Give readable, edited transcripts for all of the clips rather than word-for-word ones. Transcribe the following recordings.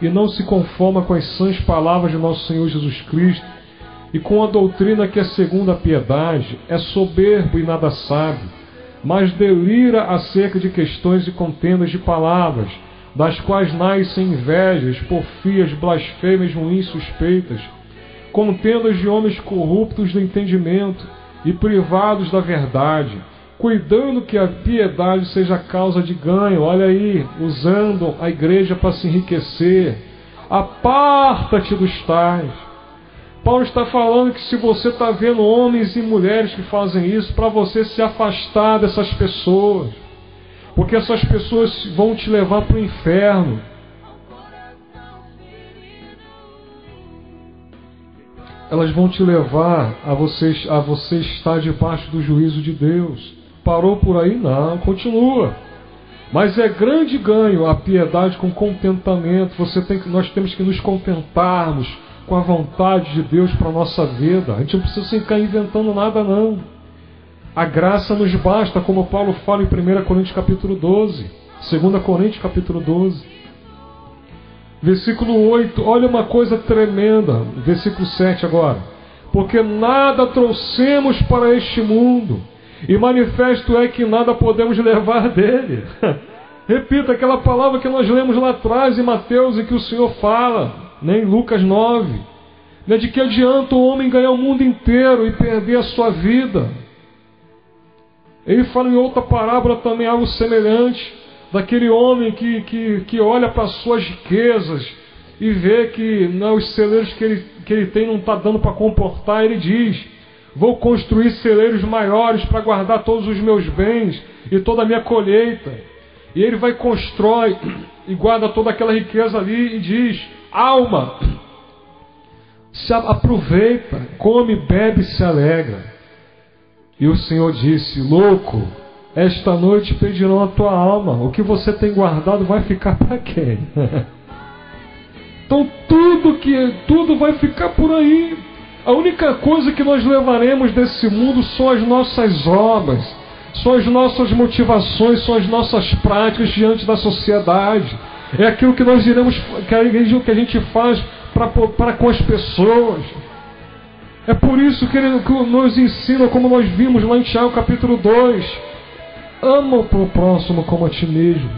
e não se conforma com as sãs palavras de nosso Senhor Jesus Cristo e com a doutrina que é segundo a piedade, é soberbo e nada sabe, mas delira acerca de questões e contendas de palavras, das quais nascem invejas, porfias, blasfêmias, ruins suspeitas, contendas de homens corruptos do entendimento e privados da verdade, cuidando que a piedade seja causa de ganho. Olha aí, usando a igreja para se enriquecer. Aparta-te dos tais. Paulo está falando que se você está vendo homens e mulheres que fazem isso, para você se afastar dessas pessoas, porque essas pessoas vão te levar para o inferno. Elas vão te levar a você estar debaixo do juízo de Deus. Parou por aí? Não, continua. Mas é grande ganho a piedade com contentamento. Nós temos que nos contentarmos com a vontade de Deus para a nossa vida. A gente não precisa ficar inventando nada, não. A graça nos basta, como Paulo fala em 1 Coríntios capítulo 12, 2 Coríntios capítulo 12. Versículo 8, olha uma coisa tremenda. Versículo 7 agora. Porque nada trouxemos para este mundo, e manifesto é que nada podemos levar dele. Repita aquela palavra que nós lemos lá atrás em Mateus, e que o Senhor fala, né, em Lucas 9. Né, de que adianta o homem ganhar o mundo inteiro e perder a sua vida. Ele fala em outra parábola também algo semelhante, daquele homem que olha para as suas riquezas e vê que os celeiros que ele tem não está dando para comportar. Ele diz: vou construir celeiros maiores para guardar todos os meus bens e toda a minha colheita. E ele vai, constrói e guarda toda aquela riqueza ali e diz: alma, se aproveita, come, bebe e se alegra. E o Senhor disse: louco, esta noite pedirão a tua alma. O que você tem guardado vai ficar para quem? Então tudo vai ficar por aí. A única coisa que nós levaremos desse mundo são as nossas obras, são as nossas motivações, são as nossas práticas diante da sociedade. É aquilo que nós iremos, que a gente faz para com as pessoas. É por isso que ele nos ensina, como nós vimos lá em Tiago capítulo 2, ama o próximo como a ti mesmo.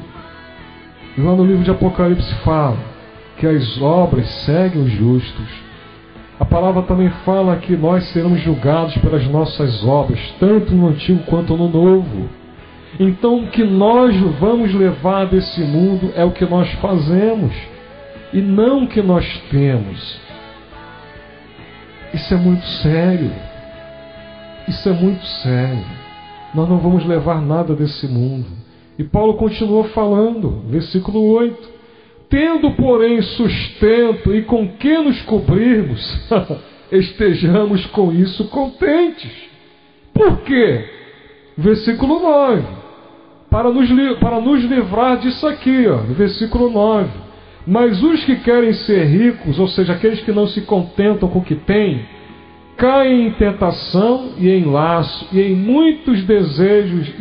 E lá no livro de Apocalipse fala que as obras seguem os justos. A palavra também fala que nós seremos julgados pelas nossas obras, tanto no Antigo quanto no Novo. Então o que nós vamos levar desse mundo é o que nós fazemos, e não o que nós temos. Isso é muito sério. Isso é muito sério. Nós não vamos levar nada desse mundo. E Paulo continua falando, versículo 8. Tendo, porém, sustento e com que nos cobrirmos, estejamos com isso contentes. Por quê? Versículo 9. Para nos livrar disso aqui, versículo 9. Mas os que querem ser ricos, ou seja, aqueles que não se contentam com o que têm, caem em tentação e em laço, e em muitos desejos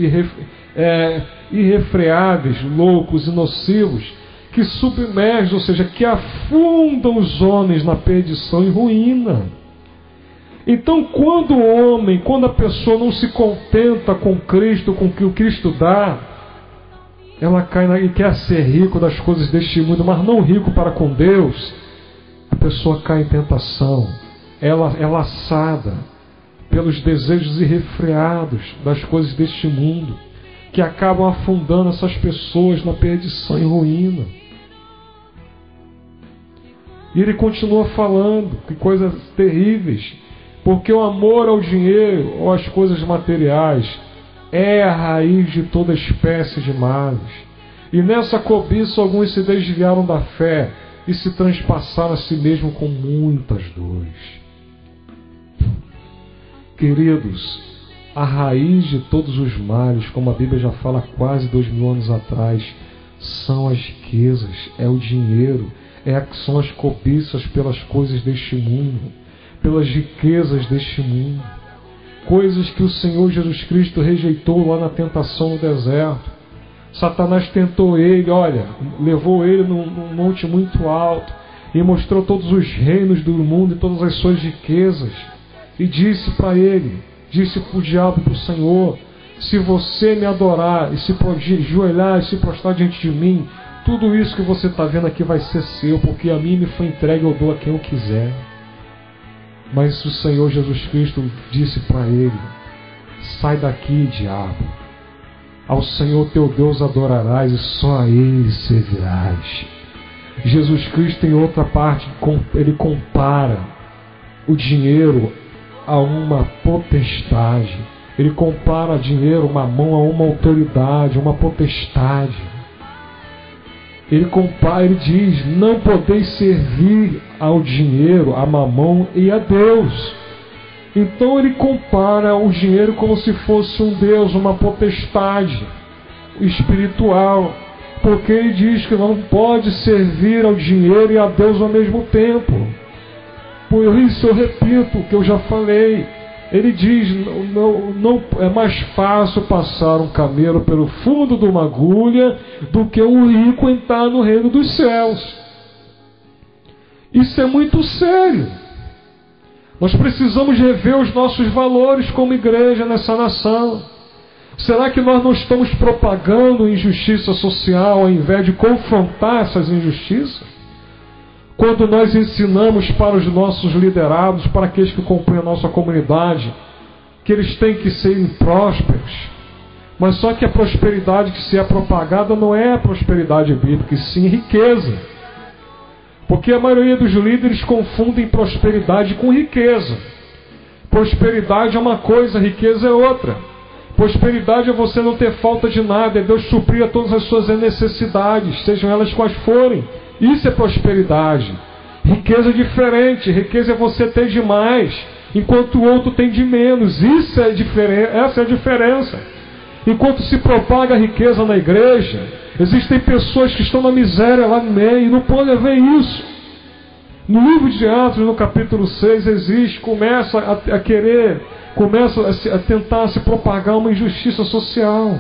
irrefreáveis, loucos e nocivos, que submergem, ou seja, que afundam os homens na perdição e ruína. Então, quando a pessoa não se contenta com Cristo, com o que o Cristo dá, ela cai e quer ser rico das coisas deste mundo, mas não rico para com Deus, a pessoa cai em tentação. Ela é laçada pelos desejos irrefreados das coisas deste mundo, que acabam afundando essas pessoas na perdição e ruína. E ele continua falando que coisas terríveis, porque o amor ao dinheiro ou às coisas materiais é a raiz de toda espécie de males. E nessa cobiça alguns se desviaram da fé e se transpassaram a si mesmo com muitas dores. Queridos, a raiz de todos os males, como a Bíblia já fala há quase 2000 anos atrás, são as riquezas, é o dinheiro, são as cobiças pelas coisas deste mundo, pelas riquezas deste mundo. Coisas que o Senhor Jesus Cristo rejeitou lá na tentação no deserto. Satanás tentou ele, olha, levou ele num monte muito alto e mostrou todos os reinos do mundo e todas as suas riquezas. E disse para ele, disse para o diabo, para o Senhor: se você me adorar e se ajoelhar e se prostrar diante de mim, tudo isso que você está vendo aqui vai ser seu, porque a mim me foi entregue, eu dou a quem eu quiser. Mas o Senhor Jesus Cristo disse para ele: sai daqui, diabo. Ao Senhor teu Deus adorarás e só a Ele servirás. Jesus Cristo, em outra parte, ele compara o dinheiro a uma potestade. Ele compara dinheiro, mamão, a uma autoridade, uma potestade. Ele diz: não podeis servir ao dinheiro, a mamão e a Deus. Então ele compara o dinheiro como se fosse um Deus, uma potestade espiritual, porque ele diz que não pode servir ao dinheiro e a Deus ao mesmo tempo. Por isso eu repito o que eu já falei. Ele diz: não é mais fácil passar um camelo pelo fundo de uma agulha do que um rico entrar no reino dos céus. Isso é muito sério. Nós precisamos rever os nossos valores como igreja nessa nação. Será que nós não estamos propagando injustiça social ao invés de confrontar essas injustiças? Quando nós ensinamos para os nossos liderados, para aqueles que compõem a nossa comunidade, que eles têm que serem prósperos, mas só que a prosperidade que se é propagada não é a prosperidade bíblica, e sim riqueza. Porque a maioria dos líderes confundem prosperidade com riqueza. Prosperidade é uma coisa, riqueza é outra. Prosperidade é você não ter falta de nada, é Deus suprir a todas as suas necessidades, sejam elas quais forem. Isso é prosperidade. Riqueza é diferente. Riqueza é você ter demais, enquanto o outro tem de menos. Essa é a diferença. Enquanto se propaga a riqueza na igreja, existem pessoas que estão na miséria lá no meio e não podem ver isso. No livro de Atos, no capítulo 6, começa a tentar se propagar uma injustiça social.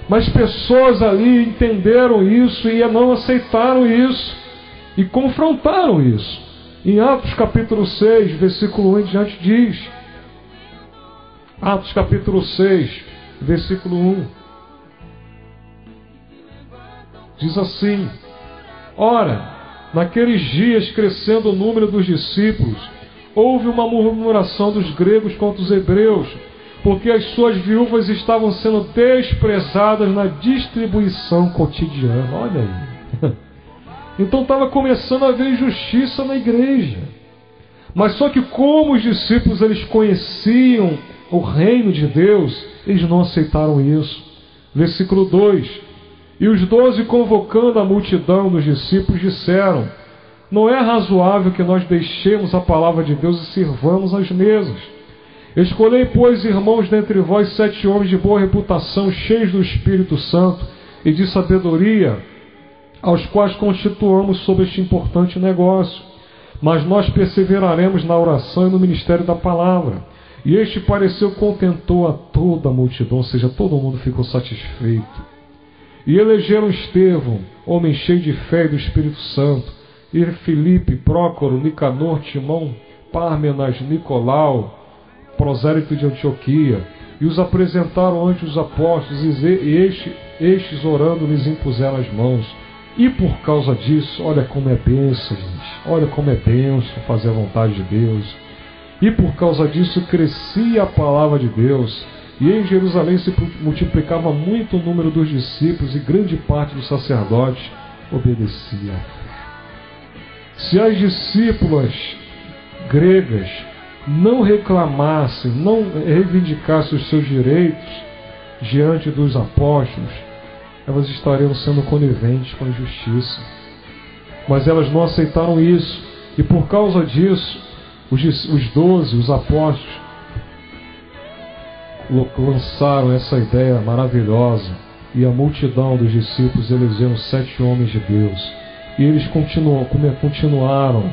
Mas pessoas ali entenderam isso e não aceitaram isso e confrontaram isso. Em Atos capítulo 6, versículo 1 em diante diz, Atos capítulo 6, versículo 1, diz assim: ora, naqueles dias, crescendo o número dos discípulos, houve uma murmuração dos gregos contra os hebreus, porque as suas viúvas estavam sendo desprezadas na distribuição cotidiana. Olha aí. Então estava começando a haver injustiça na igreja. Mas só que como os discípulos eles conheciam o reino de Deus, eles não aceitaram isso. Versículo 2: e os 12, convocando a multidão dos discípulos, disseram: não é razoável que nós deixemos a palavra de Deus e sirvamos às mesas. Escolhei, pois, irmãos, dentre vós 7 homens de boa reputação, cheios do Espírito Santo e de sabedoria, aos quais constituamos sobre este importante negócio. Mas nós perseveraremos na oração e no ministério da palavra. E este pareceu contentou a toda a multidão, ou seja, todo mundo ficou satisfeito. E elegeram Estevão, homem cheio de fé e do Espírito Santo, e Filipe, Prócoro, Nicanor, Timão, Pármenas, Nicolau, prosélito de Antioquia, e os apresentaram ante os apóstolos, e estes orando lhes impuseram as mãos. E por causa disso, olha como é bênção, gente, olha como é bênção fazer a vontade de Deus. E por causa disso crescia a palavra de Deus, e em Jerusalém se multiplicava muito o número dos discípulos, e grande parte dos sacerdotes obedecia. Se as discípulas gregas não reclamassem, não reivindicassem os seus direitos diante dos apóstolos, elas estariam sendo coniventes com a injustiça. Mas elas não aceitaram isso, e por causa disso, os 12, os apóstolos, lançaram essa ideia maravilhosa, e a multidão dos discípulos elegeram 7 homens de Deus, e eles continuaram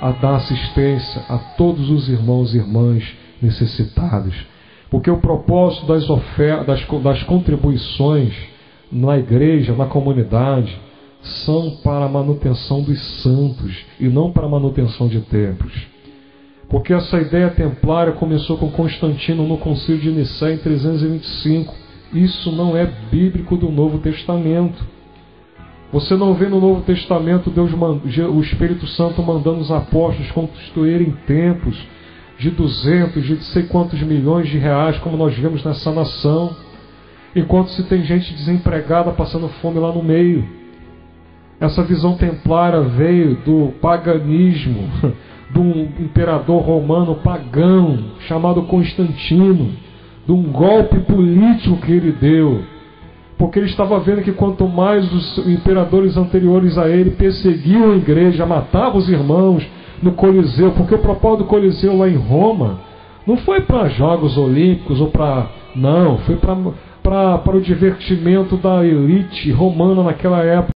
a dar assistência a todos os irmãos e irmãs necessitados, porque o propósito das contribuições na igreja, na comunidade, são para a manutenção dos santos e não para a manutenção de templos. Porque essa ideia templária começou com Constantino no Concílio de Nicéia em 325. Isso não é bíblico do Novo Testamento. Você não vê no Novo Testamento o Espírito Santo mandando os apóstolos construírem templos de 200, de não sei quantos milhões de reais, como nós vemos nessa nação, enquanto se tem gente desempregada passando fome lá no meio. Essa visão templária veio do paganismo, de um imperador romano pagão chamado Constantino, de um golpe político que ele deu, porque ele estava vendo que quanto mais os imperadores anteriores a ele perseguiam a igreja, matavam os irmãos no Coliseu, porque o propósito do Coliseu lá em Roma não foi para Jogos Olímpicos ou para... Não, foi para o divertimento da elite romana naquela época.